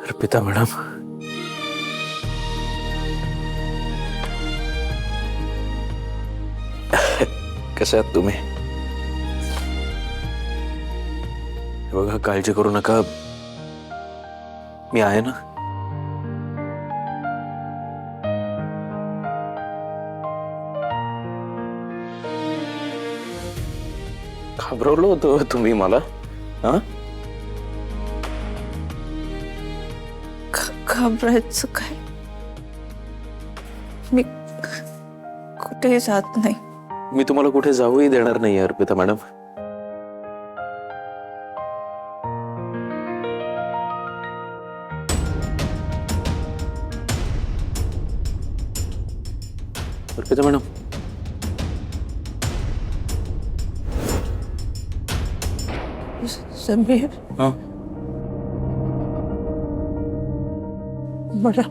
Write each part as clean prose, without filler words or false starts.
Arpita madam, कशा आहात तुम्ही? बघा, काळजी करू नका, मी आहे ना. घाबरवलं होतं तुम्ही मला. हा, घाबरायचं काय? मी कुठे जात नाही. मी तुम्हाला कुठे जाऊही देणार नाही अर्पिता मॅडम. अर्पिता मॅडम, समीर, हाँ मला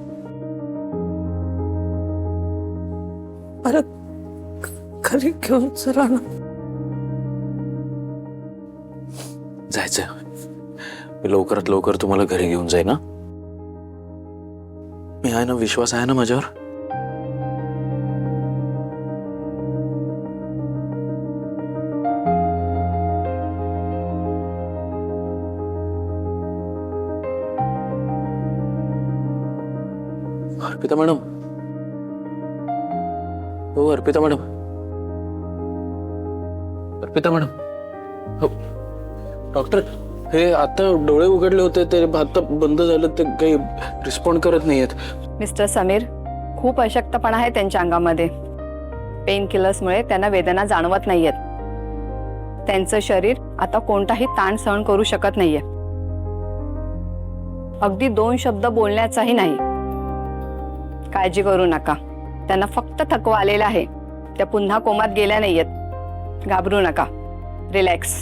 घरी घेऊन चला ना. जायचंय. मी लवकरात लवकर तुम्हाला घरी घेऊन जाईन ना. मी आहे ना, विश्वास आहे ना माझ्यावर. अर्पिता मॅडम, हो अर्पिता मॅडम, अर्पिता मॅडम, हो डॉक्टर, हे आता डोळे उघडले होते, ते आता बंद झालं, ते काही रिस्पॉन्ड करत नाहीयेत. मिस्टर समीर, खूप अशक्तपणा आहे त्यांच्या अंगामध्ये. पेन किलर्समुळे त्यांना वेदना जाणवत नाहीयेत. त्यांचं शरीर आता कोणताही ताण सहन करू शकत नाहीये. अगदी 2 शब्द बोलण्याचाही नाही. काळजी करू नका, त्यांना फक्त थकवा आलेला आहे. त्या पुन्हा कोमात गेल्या नाहीयेत. घाबरू नका, रिलॅक्स.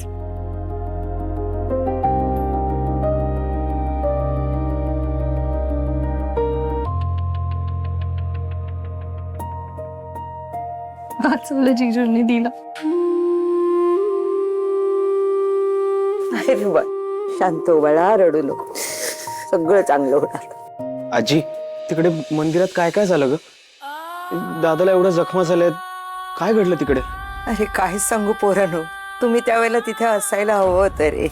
वाचवलं जिजूंनी दिला. अरे बा, शांत हो बाळा, रडू नको, सगळं चांगलं होणार. आजी, तिकडे मंदिरात काय काय झालं ग? दादाला एवढ्या जखमा झाल्यात, काय घडलं तिकडे? अरे काय सांगू पोरांनो, तुम्ही त्यावेळेला तिथे असायला हवं होतं रे.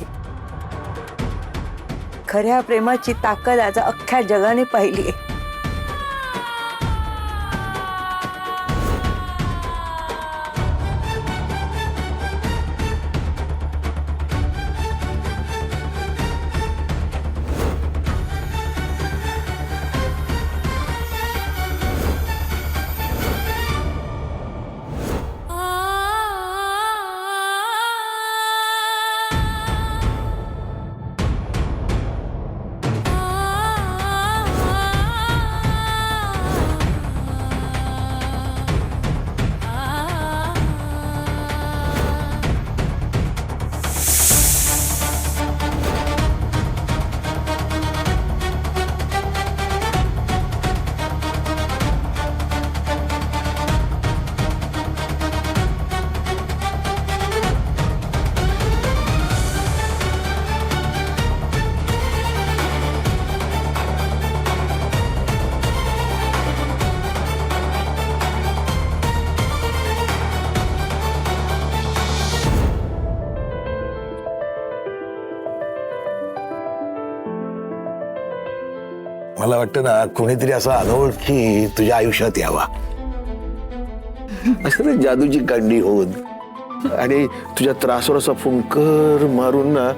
खऱ्या प्रेमाची ताकद आज अख्ख्या जगाने पाहिली. मला वाटतं ना, कोणीतरी असा अनोळखी तुझ्या आयुष्यात यावा, असं ना जादूची कांडी होऊन, आणि तुझ्या त्रासावर असा फुंकर मारून ना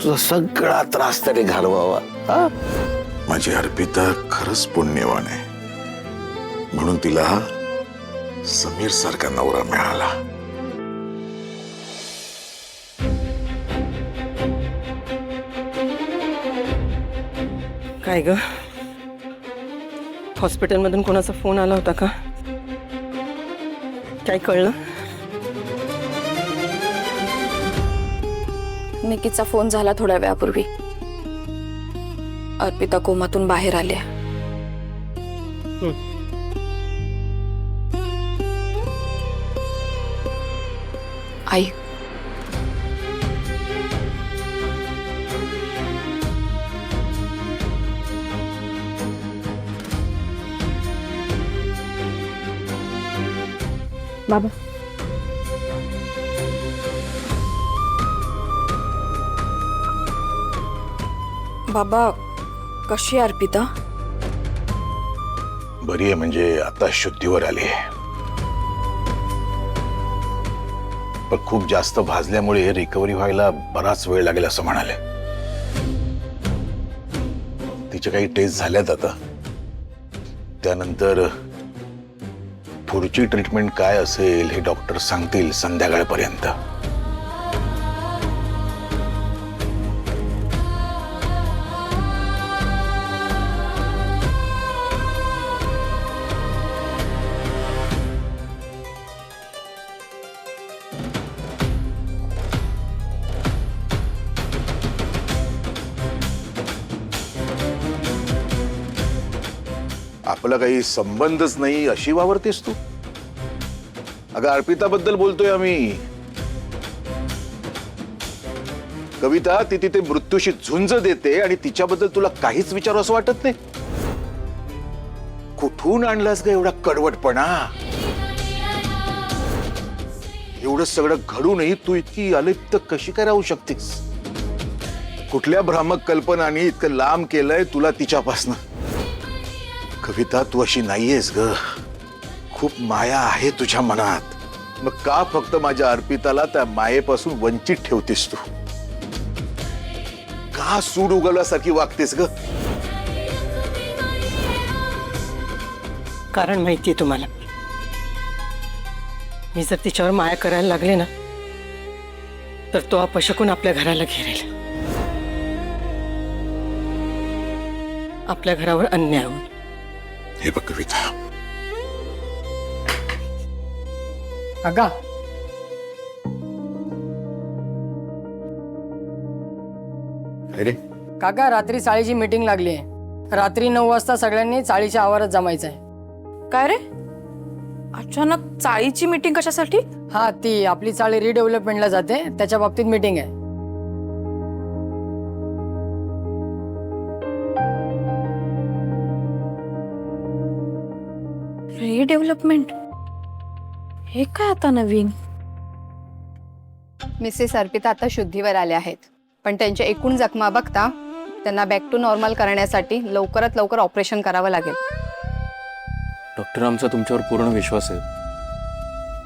तुझा सगळा त्रास तरी घालवावा. माझी अर्पिता खरंच पुण्यवान आहे, म्हणून तिला समीर सारखा नवरा मिळाला. काय ग, हॉस्पिटलमधून कोणाचा फोन आला होता का? काय कळलं? निकीचा फोन झाला थोड्या वेळापूर्वी. अर्पिता कोमातून बाहेर आल्या. आई बाबा बाबा कशी आहे अर्पिता? बरी आहे म्हणजे आता शुद्धीवर आली आहे, पण खूप जास्त भाजल्यामुळे रिकव्हरी व्हायला बराच वेळ लागेल असं म्हणाले. तिच्या काही टेस्ट झाल्यात आता, त्यानंतर पुढची ट्रीटमेंट काय असेल हे डॉक्टर सांगतील संध्याकाळपर्यंत. आपला काही संबंधच नाही अशी वावरतेस तू. अगं अर्पिताबद्दल बोलतोय आम्ही. कविता ती तिथे मृत्यूशी झुंज देते आणि तिच्याबद्दल तुला काहीच विचारू असं वाटत नाही. कुठून आणलास ग एवढा कडवटपणा? एवढं सगळं घडूनही तू इतकी अलिप्त कशी काय राहू शकतेस? कुठल्या भ्रामक कल्पनांनी इतकं लांब केलंय तुला तिच्यापासनं? कविता तू अशी नाहीयेस ग. खूप माया आहे तुझ्या मनात. मग का फक्त माझ्या अर्पिताला त्या मायेपासून वंचित ठेवतेस तू? का सूड उगवल्यासारखी वागतेस ग? कारण माहितीये तुम्हाला, मी जर तिच्यावर माया करायला लागले ना तर तो अपशकून आपल्या घराला घेरेल. आपल्या घरावर अन्याय होईल. हे बघ कविता, काका अरे काका रात्री चाळीची मीटिंग लागली आहे. रात्री 9 वाजता सगळ्यांनी चाळीच्या आवारात जमायचं आहे. काय रे अचानक चाळीची मीटिंग कशासाठी? हा, ती आपली चाळी रिडेव्हलपमेंटला जाते त्याच्या बाबतीत मीटिंग आहे. रिडेव्हलपमेंट हे काय आता नवीन? मिसेस अर्पिता आता शुद्धीवर आल्या आहेत, पण त्यांच्या एकूण जखमा बघता त्यांना बॅक टू नॉर्मल करण्यासाठी लवकरात लवकर ऑपरेशन करावं लागेल. डॉक्टर आमचा तुमच्यावर पूर्ण विश्वास आहे.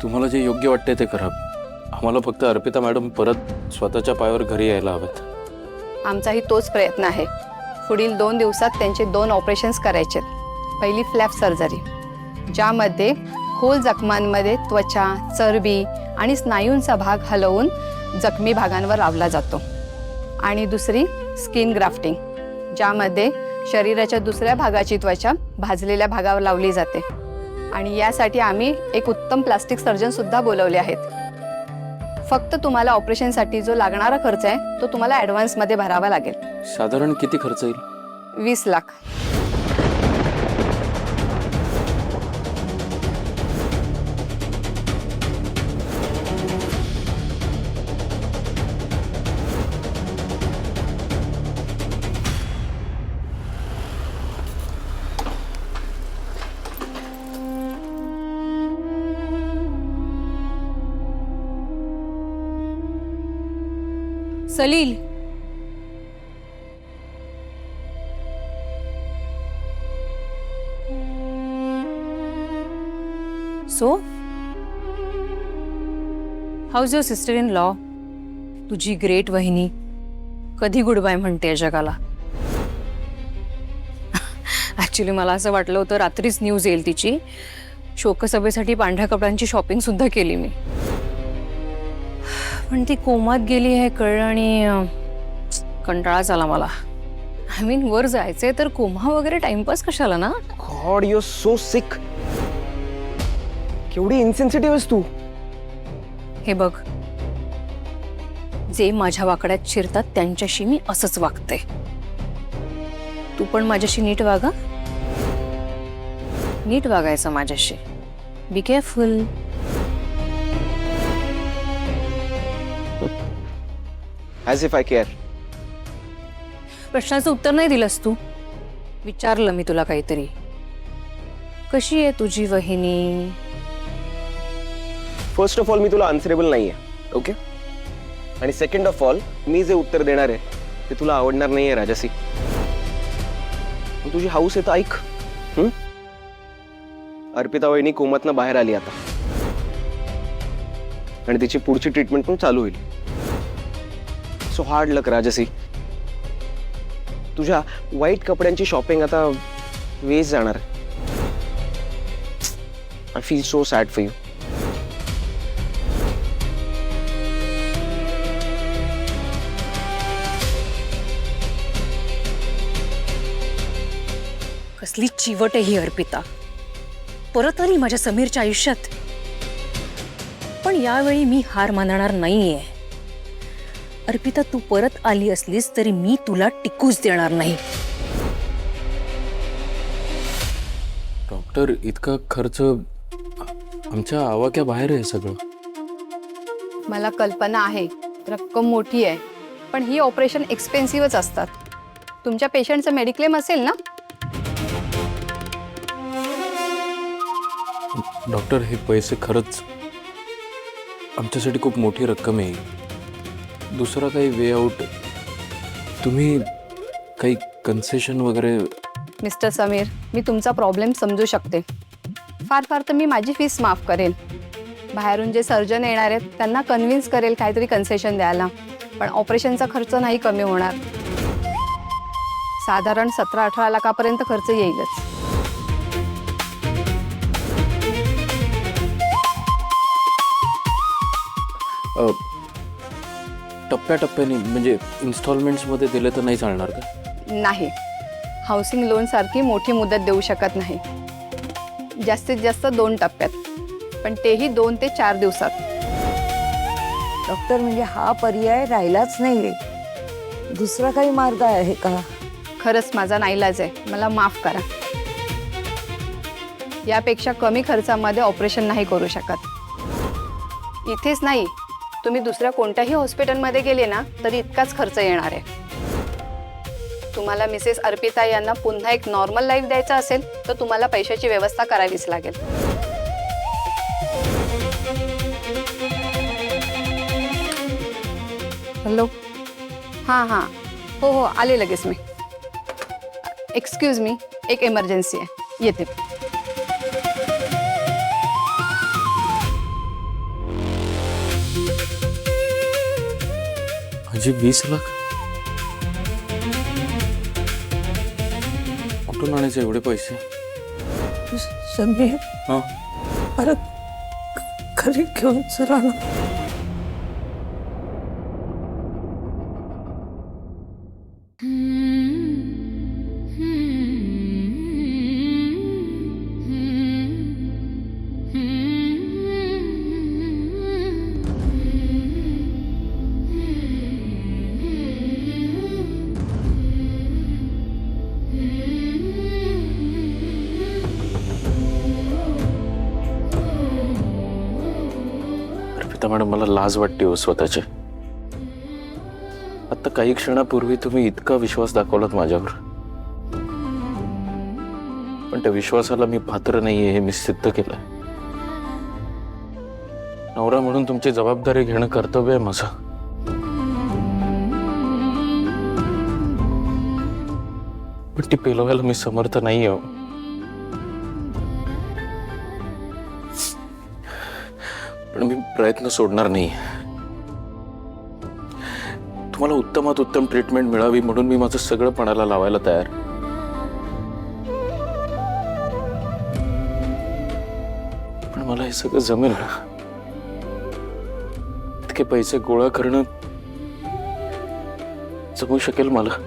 तुम्हाला जे योग्य वाटते ते करा. आम्हाला फक्त अर्पिता मॅडम परत स्वतःच्या पायावर घरी यायला हवेत. आमचाही तोच प्रयत्न आहे. पुढील 2 दिवसात त्यांचे 2 ऑपरेशन्स करायचे. पहिली फ्लॅप सर्जरी, ज्यामध्ये खोल जखमांमध्ये त्वचा, चरबी आणि स्नायूंचा भाग हलवून जखमी भागांवर लावला जातो. आणि दुसरी स्किन ग्राफ्टिंग, ज्यामध्ये शरीराच्या दुसऱ्या भागाची त्वचा भाजलेल्या भागावर लावली जाते. आणि यासाठी आम्ही एक उत्तम प्लास्टिक सर्जन सुद्धा बोलवले आहेत. फक्त तुम्हाला ऑपरेशनसाठी जो लागणारा खर्च आहे तो तुम्हाला ॲडव्हान्समध्ये भरावा लागेल. साधारण किती खर्च येईल? 20 lakh. Salil so house your sister in law? तुझी ग्रेट वहिनी कधी गुड बाय म्हणते जगाला? ऍक्च्युली मला असं वाटलं होतं रात्रीच न्यूज येईल तिची. शोकसभेसाठी पांढऱ्या कपड्यांची शॉपिंग सुद्धा केली मी, पण ती कोमात गेली हे कळलं आणि कंटाळाच आला मला. आय मीन वर जायचंय तर कोमा वगैरे टाइमपास कशाला ना. गॉड यू आर सो सिक. केवढी इन्सेन्सिटिव्ह आहेस तू. हे बघ, जे माझ्या वाकड्यात शिरतात त्यांच्याशी मी असंच वागते. तू पण माझ्याशी नीट वागा. नीट वागायचं माझ्याशी. Be careful. As if I care. प्रश्नाचं उत्तर नाही दिलंस तू. विचारलं मी तुला काहीतरी. कशी आहे तुझी वहिनी? फर्स्ट ऑफ ऑल मी तुला आन्सरेबल नाही आहे, ओके. आणि सेकंड ऑफ ऑल मी जे उत्तर देणार आहे ते तुला आवडणार नाही आहे राजसी. तुझी हाऊस आहे तर ऐक. अर्पिता वहिनी कोमातनं बाहेर आली आता आणि तिची पुढची ट्रीटमेंट पण चालू होईल. सो हार्ड लक राजसी. तुझ्या वाईट कपड्यांची शॉपिंग आता वेस्ट जाणार. I feel so sad for you. कसली चिवट आहे ही अर्पिता. परत आली माझ्या समीरच्या आयुष्यात. पण यावेळी मी हार मानणार नाहीये. अर्पिता, तू परत आली असलीस तरी मी तुला टिकूच देणार नाही. डॉक्टर, इतका खर्च आमच्या आवाक्या बाहेर आहे सगळं. मला कल्पना आहे रक्कम मोठी आहे, पण ही ऑपरेशन एक्सपेन्सिव्हच असतात. तुमच्या पेशंटचं मेडिक्लेम असेल ना? डॉक्टर, हे पैसे खरंच आमच्यासाठी खूप मोठी रक्कम आहे. दुसरा काही वे आउट? तुम्ही काही कन्सेशन वगैरे? मिस्टर समीर, मी तुमचा प्रॉब्लेम समजू शकते. फार फार तर मी माझी फीस माफ करेन. बाहेरून जे सर्जन येणार आहेत त्यांना कन्व्हिन्स करेल काहीतरी कन्सेशन द्यायला. पण ऑपरेशनचा खर्च नाही कमी होणार. साधारण 17-18 लाखापर्यंत खर्च येईलच. टप्प्याटप्प्याने म्हणजे इन्स्टॉलमेंट्समध्ये दिले तर नाही चालणार का? नाही, हाऊसिंग लोन सारखी मोठी मुदत देऊ शकत नाही. जास्तीत जास्त 2 टप्प्यात, पण तेही 2 ते 4 दिवसात. डॉक्टर, म्हणजे हा पर्याय राहिलाच नाहीये. दुसरा काही मार्ग आहे का? खरंच माझा नाईलाज आहे, मला माफ करा. यापेक्षा कमी खर्चामध्ये ऑपरेशन नाही करू शकत. इथेच नाही, तुम्ही दुसऱ्या कोणत्याही हॉस्पिटलमध्ये गेले ना तरी इतकाच खर्च येणार आहे. तुम्हाला मिसेस अर्पिता यांना पुन्हा एक नॉर्मल लाईफ द्यायचा असेल तर तुम्हाला पैशाची व्यवस्था करावीच लागेल. हॅलो. हां हां, हो हो, आले लगेच मी. एक्सक्यूज मी, एक इमर्जन्सी आहे, येते. म्हणजे 20 लाख कुठून आणायचे एवढे पैसे? समीर, हां, परत घरी घेऊन चला ना. अर्पिता मॅडम, मला लाज वाटते हो स्वतःची. आता काही क्षणापूर्वी तुम्ही इतका विश्वास दाखवलात माझ्यावर, पण त्या विश्वासाला मी पात्र नाहीये हे मी सिद्ध केलंय. नवरा म्हणून तुमची जबाबदारी घेणं कर्तव्य आहे माझं. पण ती पेलवायला मी समर्थ नाही आहे. पण मी प्रयत्न सोडणार नाही. तुम्हाला उत्तमात उत्तम ट्रीटमेंट मिळावी म्हणून मी माझं सगळं पणाला लावायला तयार. पण मला हे सगळं जमेल ना? इतके पैसे गोळा करणं जमू शकेल मला?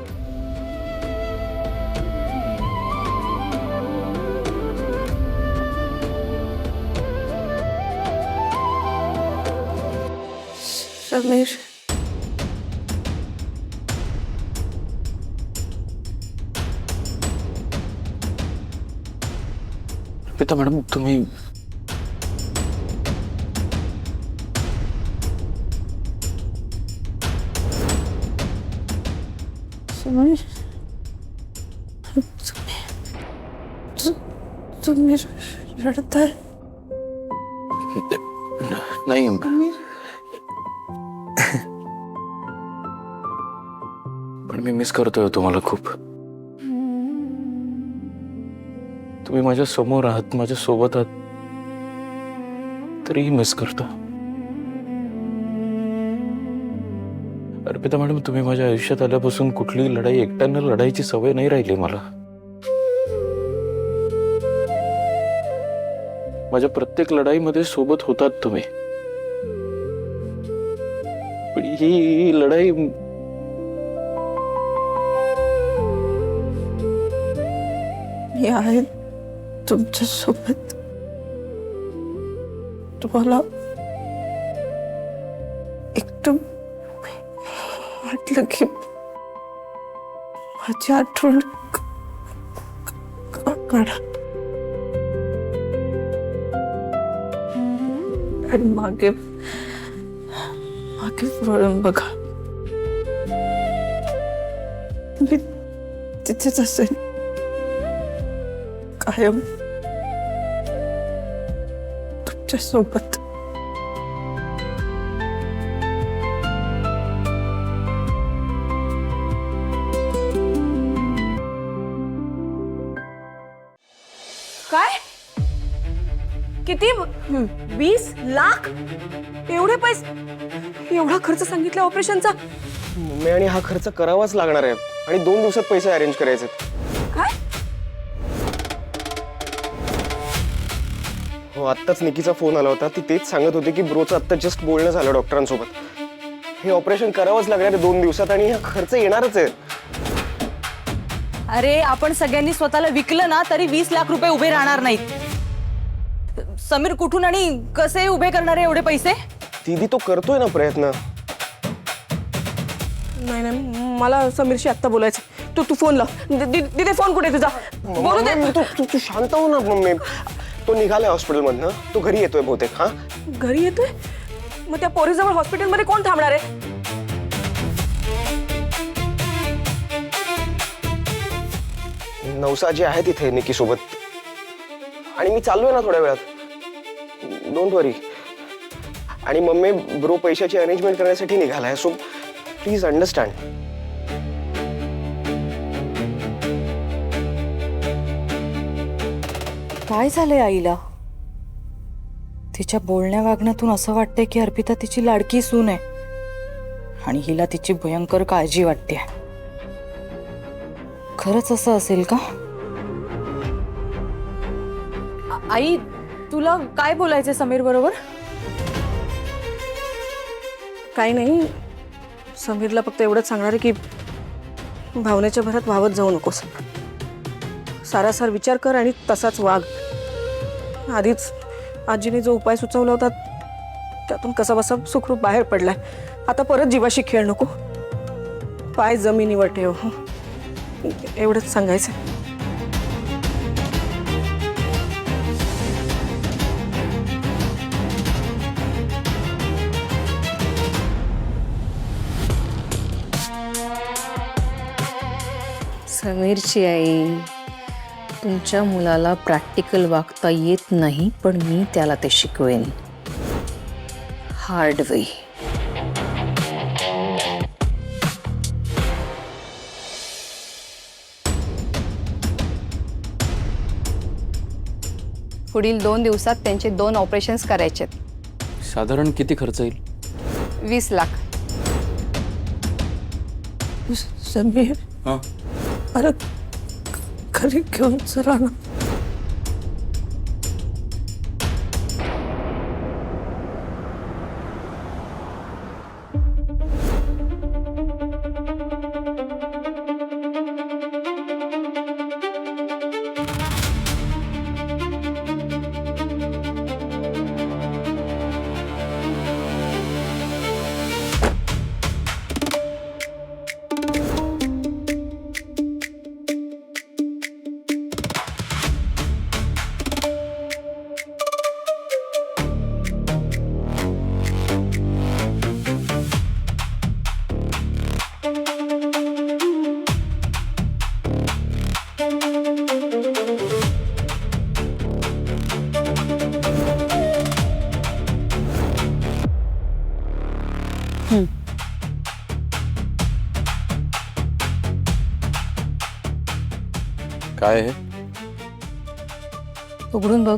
समीर, अर्पिता मॅडम, तुम्ही तुम्ही रडताय? नाही पण मी मिस करतोय तुम्हाला खूप. तुम्ही माझ्या समोर आहात, माझ्या सोबत आहात, तरीही मिस करतो. अर्पिता मॅडम, तुम्ही माझ्या आयुष्यात आल्यापासून कुठलीही लढाई एकट्यानं लढायची सवय नाही राहिली मला. माझ्या प्रत्येक लढाईमध्ये सोबत होतात तुम्ही. पण ही लढाई मी आहे तुमच्या सोबत. तुम्हाला एकदम वाटलं की माझी आठवण काढा आणि मागे वळून बघा. मी तिथेच असेल कायम तुमच्या सोबत. काय? किती? 20 लाख? एवढे पैसे? एवढा खर्च सांगितला ऑपरेशनचा? मम्मी, आणि हा खर्च करावाच लागणार आहे आणि 2 दिवसात पैसे अरेंज करायचे. काय? हो, आत्ताच निकीचा फोन आला होता. ती तेच सांगत होती की ब्रोचं आत्ता जस्ट बोलणं झालं डॉक्टरांसोबत. हे ऑपरेशन करावंच लागणार आहे 2 दिवसात आणि हा खर्च येणारच आहे. अरे, आपण सगळ्यांनी स्वतःला विकलं ना तरी 20 लाख रुपये उभे राहणार नाहीत. समीर कुठून आणि कसे उभे करणार आहे एवढे पैसे? दीदी, तो करतोय ना प्रयत्न. नाही, मला समीरशी आत्ता बोलायचं. तू फोन लाव. दीदी, फोन कुठे तुझा? बोलू दे. मम्मी, तू शांत हो ना मम्मी. तो निघालाय हॉस्पिटलमधनं. तो घरी येतोय बहुतेक. हा, घरी येतोय? मग त्या पोरीजवळ हॉस्पिटलमध्ये कोण थांबणार आहे? नवसाजी आहे तिथे निकी सोबत आणि मी चाललोय ना थोड्या वेळात. डोंट वरी. आणि मम्मी, ब्रो पैशाची अरेंजमेंट करण्यासाठी निघालाय. So please understand. काय झालंय आईला? तिच्या बोलण्या वागण्यातून असं वाटतंय की अर्पिता तिची लाडकी सून आहे आणि हिला तिची भयंकर काळजी वाटते. खरंच असं असेल का? आई, तुला काय बोलायचंय समीर बरोबर? काही नाही, समीरला फक्त एवढंच सांगणार आहे की भावनेच्या भरात वाहत जाऊ नकोस. सारासार विचार कर आणि तसाच वाग. आधीच आजीने जो उपाय सुचवला होता त्यातून कसा बसा सुखरूप बाहेर पडलाय. आता परत जीवाशी खेळ नको. पाय जमिनीवर ठेव. एवढंच सांगायचं. समीरची आई, तुमच्या मुलाला प्रॅक्टिकल वागता येत नाही, पण मी त्याला ते शिकवेन हार्ड वे. पुढील 2 दिवसात त्यांचे 2 ऑपरेशन्स करायचे. साधारण किती खर्च येईल? 20 लाख. समीर, हां, परत घरी घेऊन चला ना. काय आहे? उघडून बघ.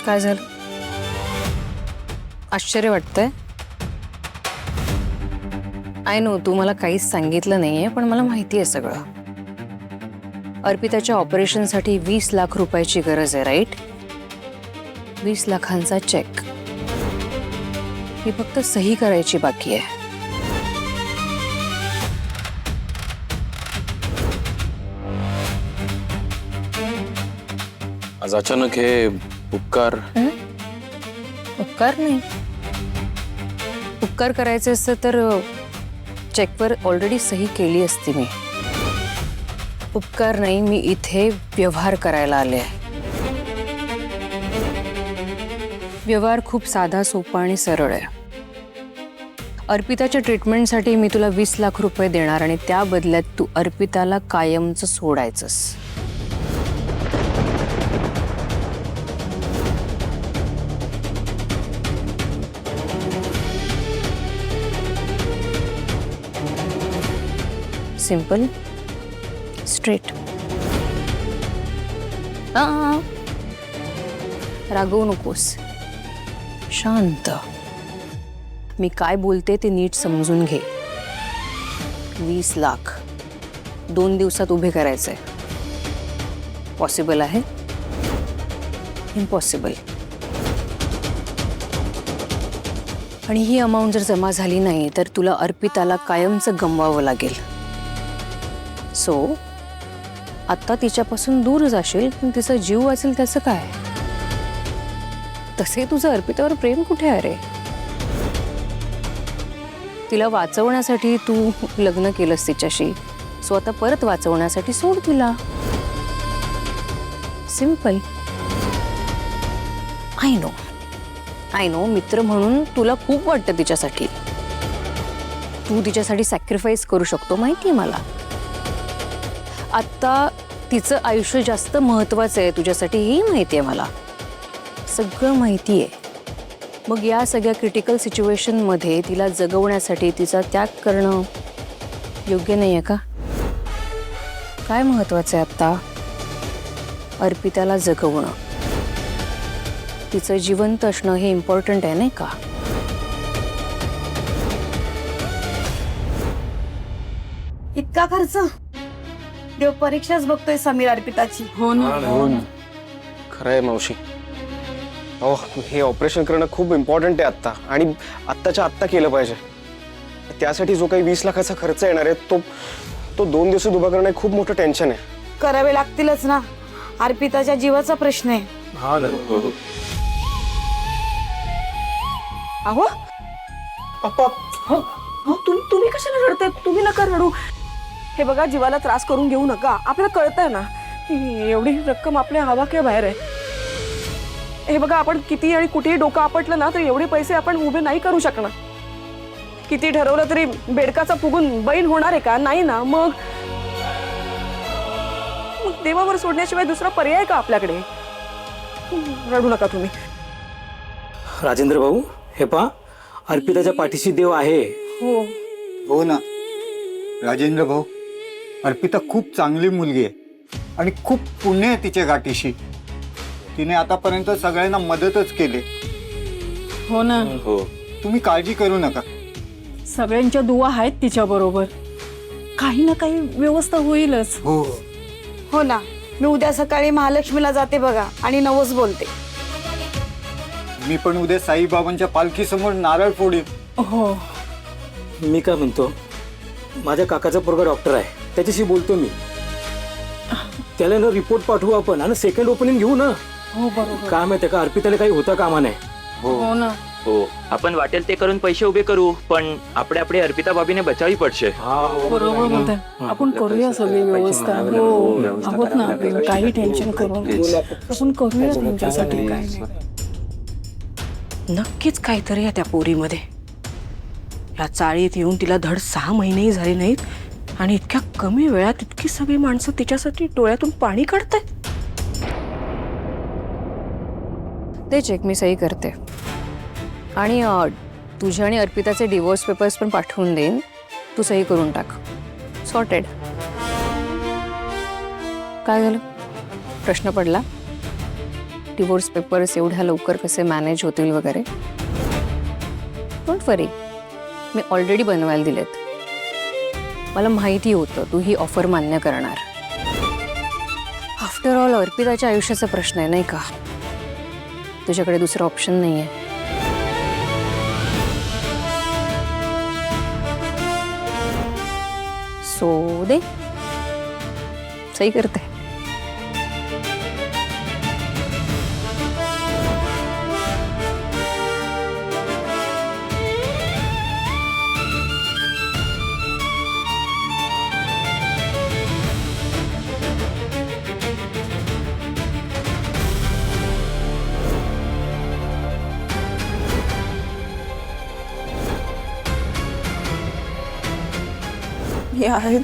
काय झालं? आश्चर्य वाटतंय? आय नो तू मला काहीच सांगितलं नाहीये, पण मला माहिती आहे सगळं. अर्पिताच्या ऑपरेशनसाठी 20 लाख रुपयाची गरज आहे, राईट? 20 लाखांचा चेक. ही फक्त सही करायची बाकी आहे. आज अचानक हे उपकार. उपकार नाही. उपकार करायचे असतं तर चेकवर ऑलरेडी सही केली असती मी. उपकार नाही, मी इथे व्यवहार करायला आले आहे. व्यवहार खूप साधा, सोपा आणि सरळ आहे. अर्पिताच्या ट्रीटमेंटसाठी मी तुला 20 लाख रुपये देणार आणि त्या बदल्यात तू अर्पिताला कायमचं सोडायचंस. Simple, straight. रागवू नकोस, शांत. मी काय बोलते ते नीट समजून घे. 20 लाख 2 दिवसात उभे करायचे. पॉसिबल आहे? इम्पॉसिबल. आणि ही अमाऊंट जर जमा झाली नाही तर तुला अर्पिताला कायमचं गमवावं लागेल. सो आत्ता तिच्यापासून दूर जाशील, पण तिचा जीव वाचेल त्याचं काय? तसे तुझं अर्पितावर प्रेम कुठे आहे रे? तिला वाचवण्यासाठी तू लग्न केलंस तिच्याशी. सो आता परत वाचवण्यासाठी सोड तिला. सिंपल. आय नो मित्र म्हणून तुला खूप वाटतं तिच्यासाठी. तू तिच्यासाठी सॅक्रिफाईस करू शकतो, माहिती आहे मला. आत्ता तिचं आयुष्य जास्त महत्त्वाचं आहे तुझ्यासाठी, ही माहिती आहे मला. सगळं माहिती आहे. मग या सगळ्या क्रिटिकल सिच्युएशनमध्ये तिला जगवण्यासाठी तिचा त्याग करणं योग्य नाही आहे का? काय महत्त्वाचं आहे आत्ता? अर्पिताला जगवणं. तिचं जिवंत असणं हे इम्पॉर्टंट आहे, नाही का? इतका खर्च? देव परीक्षाच बघतोय समीर अर्पिताची. हो ना. खरं आहे मावशी. अहो, हे ऑपरेशन करणं खूप इम्पॉर्टंट आहे आत्ता, आणि आत्ताच्या आत्ता केलं पाहिजे. त्यासाठी जो काही 20 लाखाचा खर्च येणार आहे तो 2 दिवसात उभा करणं खूप मोठं टेन्शन आहे. करावे लागतीलच ना, अर्पिताच्या जीवाचा प्रश्न आहे. अहो तुम्ही कशाला रडताय? तुम्ही नका रडू. हे बघा, जीवाला त्रास करून घेऊ नका. आपल्याला कळतंय ना एवढी रक्कम आपल्या हवाक्या बाहेर आहे. हे बघा, आपण किती आणि कुठेही डोकं आपटलं ना तर एवढे पैसे आपण उभे नाही करू शकणार. किती ठरवलं तरी बेडकाचा फुगून बैल होणार आहे का? नाही ना. मग देवावर सोडण्याशिवाय दुसरा पर्याय का आपल्याकडे? रडू नका तुम्ही. राजेंद्र भाऊ, हे पहा, अर्पिताच्या पाठीशी देव आहे. हो ना राजेंद्र भाऊ, अर्पिता खूप चांगली मुलगी आहे आणि खूप पुण्य आहे तिच्या गाठीशी. तिने आतापर्यंत सगळ्यांना मदतच केली. हो ना. हो. तुम्ही काळजी करू नका. सगळ्यांच्या दुआ आहेत तिच्या बरोबर. काही ना काही व्यवस्था होईलच. हो हो ना. मी उद्या सकाळी महालक्ष्मीला जाते बघा आणि नवस बोलते. मी पण उद्या साईबाबांच्या पालखीसमोर नारळ फोडीन. हो. मी काय म्हणतो, माझ्या काकाचा पोरगा डॉक्टर आहे, त्याच्याशी बोलतो मी. त्याला ना रिपोर्ट पाठवू आपण आणि सेकंड ओपनिंग घेऊ ना. हो बरोबर. काय माहिती का, अर्पिताला काही होता कामा नाही. हो ना. हो आपण वाटेल ते करून पैसे उभे करू पण આપણે अर्पिता भाभीने बचावी પડશે. बरोबर बोलताय. आपण करूया सगळी व्यवस्था. हो आहोत ना आपण, काही टेन्शन करू नका. आपण करूया तुमच्यासाठी. काय नाही. नक्कीच काहीतरी आहे त्या पोरीमध्ये. या चाळीत येऊन तिला धड 6 महिनेही झाले नाहीत आणि इतक्या कमी वेळात इतकी सगळी माणसं तिच्यासाठी डोळ्यातून पाणी काढतायत. ते चेक मी सही करते आणि तुझ्या आणि अर्पिताचे डिवोर्स पेपर्स पण पाठवून देईन. तू सही करून टाक. सॉर्टेड. काय झालं? प्रश्न पडला? डिवोर्स पेपर्स एवढ्या लवकर कसे मॅनेज होतील वगैरे? डोंट वरी, मी ऑलरेडी बनवायला दिलेत. मला माहिती होतं तू ही ऑफर मान्य करणार. आफ्टर ऑल अर्पिताच्या आयुष्याचा प्रश्न आहे नाही का? तुझ्याकडे दुसरा ऑप्शन नाही आहे. सो दे, सही करते. मी आहे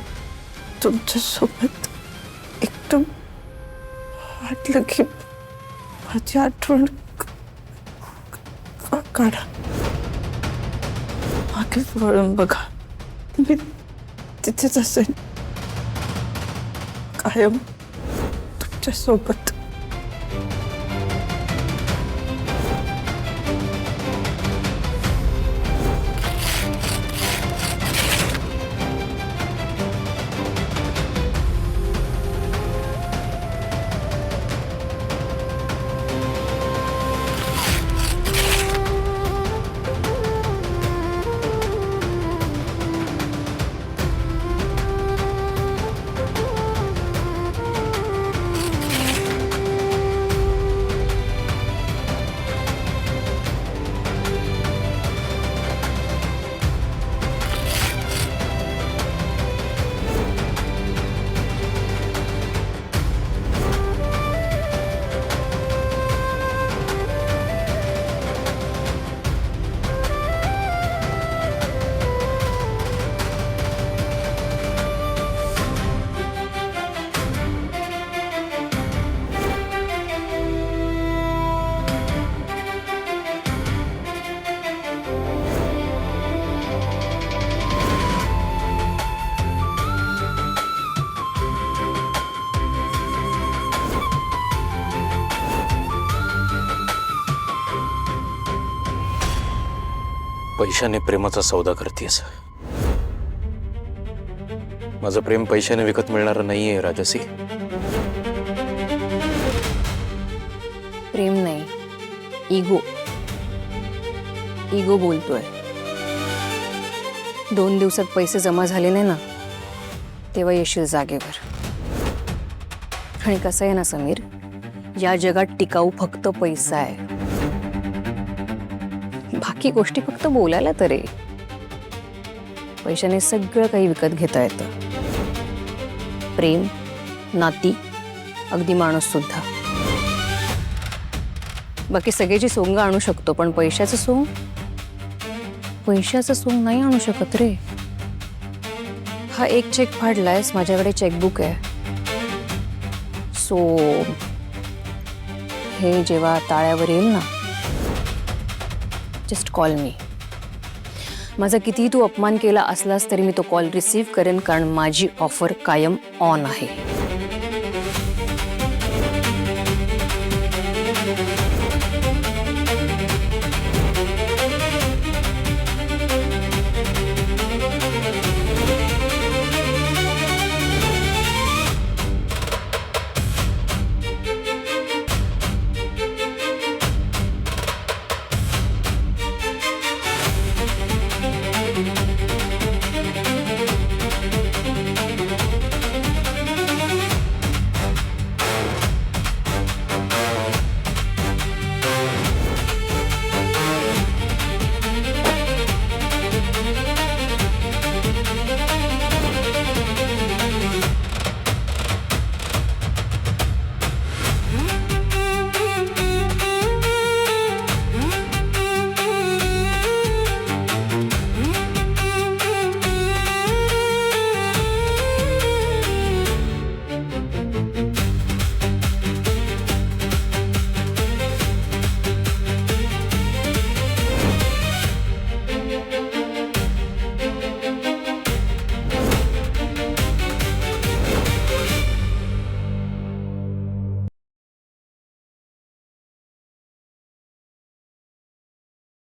तुमच्यासोबत. एकदम वाटलं की माझी आठवण काढा. मागे वळून बघा. मी तिथेच असेन कायम तुमच्यासोबत. पैशाने प्रेमाचा सौदा करतेस. माझं प्रेम पैशाने विकत मिळणार नाहीये राजसी. प्रेम नाही, इगो. इगो बोलतोय. 2 दिवसात पैसे जमा झाले नाही ना तेव्हा येशील जागेवर. आणि कसं आहे ना समीर, या जगात टिकाऊ फक्त पैसा आहे. बाकी गोष्टी फक्त बोलायला तरी. पैशाने सगळं काही विकत घेता येतं. प्रेम, नाती, अगदी माणूस सुद्धा. बाकी सगळ्याची सोंग आणू शकतो पण पैशाचं सोंग नाही आणू शकत रे. हा एक चेक फाडलायस, माझ्याकडे चेकबुक आहे. सो हे जेव्हा ताळ्यावर येईल ना, जस्ट कॉल मी. माझा कितीही तू अपमान केला असलास तरी मी तो कॉल रिसीव्ह करेन, कारण माझी ऑफर कायम ऑन आहे.